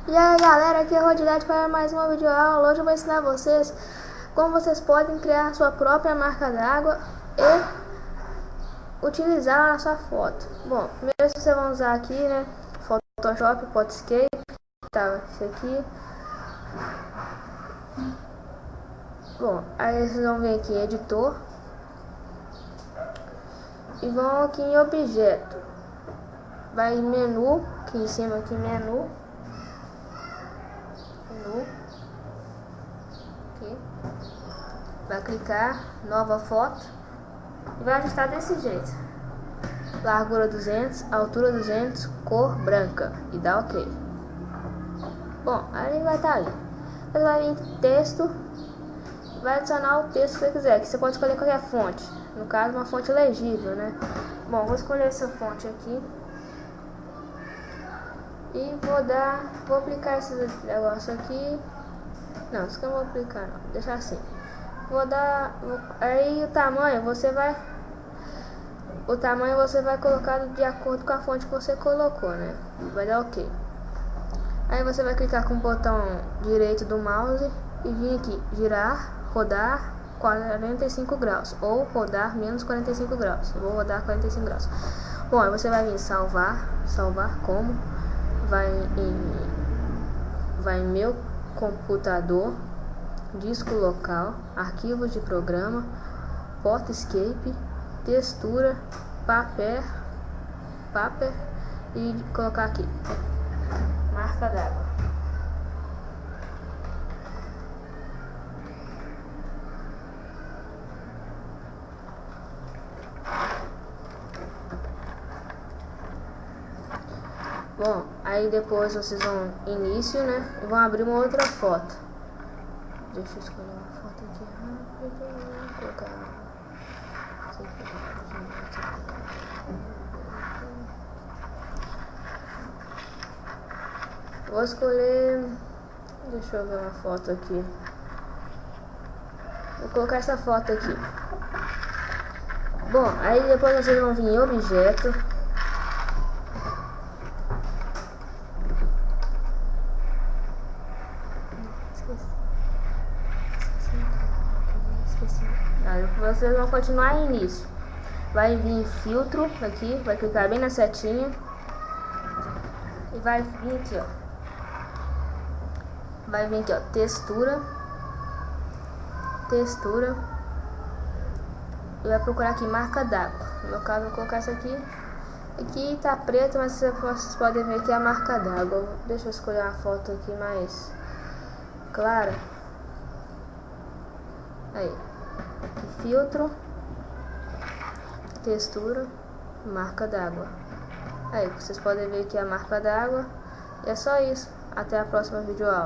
E aí galera, aqui é Rodilete para mais uma videoaula. Hoje eu vou ensinar vocês como vocês podem criar sua própria marca d'água e utilizá-la na sua foto. Bom, primeiro vocês vão usar aqui, né, Photoshop, Photoscape, tá, esse aqui. Bom, aí vocês vão vir aqui em editor e vão aqui em objeto, vai em menu, aqui em cima aqui menu, aqui, vai clicar nova foto e vai ajustar desse jeito, largura 200, altura 200, cor branca e dá ok. Bom, aí vai estar ali, você vai vir em texto, vai adicionar o texto que você quiser, que você pode escolher qualquer fonte, no caso uma fonte legível, né? Bom, vou escolher essa fonte aqui e vou aplicar esse negócio aqui. Não, isso que eu não vou aplicar não, deixa assim. Aí o tamanho você vai colocar de acordo com a fonte que você colocou, né? Vai dar ok. Aí você vai clicar com o botão direito do mouse e vir aqui, girar, rodar 45 graus ou rodar menos 45 graus. Eu vou rodar 45 graus. Bom, aí você vai vir salvar como, vai em meu computador, disco local, arquivos de programa, Photoscape, textura, paper e colocar aqui marca d'água. Bom, aí depois vocês vão início, né? E vão abrir uma outra foto. Deixa eu escolher uma foto aqui rápido. Vou colocar. Vou escolher. Deixa eu ver uma foto aqui. Vou colocar essa foto aqui. Bom, aí depois vocês vão vir em objeto. Aí vocês vão continuar em início. Vai vir em filtro aqui, vai clicar bem na setinha e vai vir aqui, ó. Vai vir aqui, ó, textura e vai procurar aqui marca d'água. No meu caso, eu vou colocar essa aqui. Aqui tá preto, mas vocês podem ver que é a marca d'água. Deixa eu escolher uma foto aqui mais clara. Aí, aqui, filtro, textura, marca d'água. Aí, vocês podem ver que é a marca d'água. E é só isso. Até a próxima videoaula.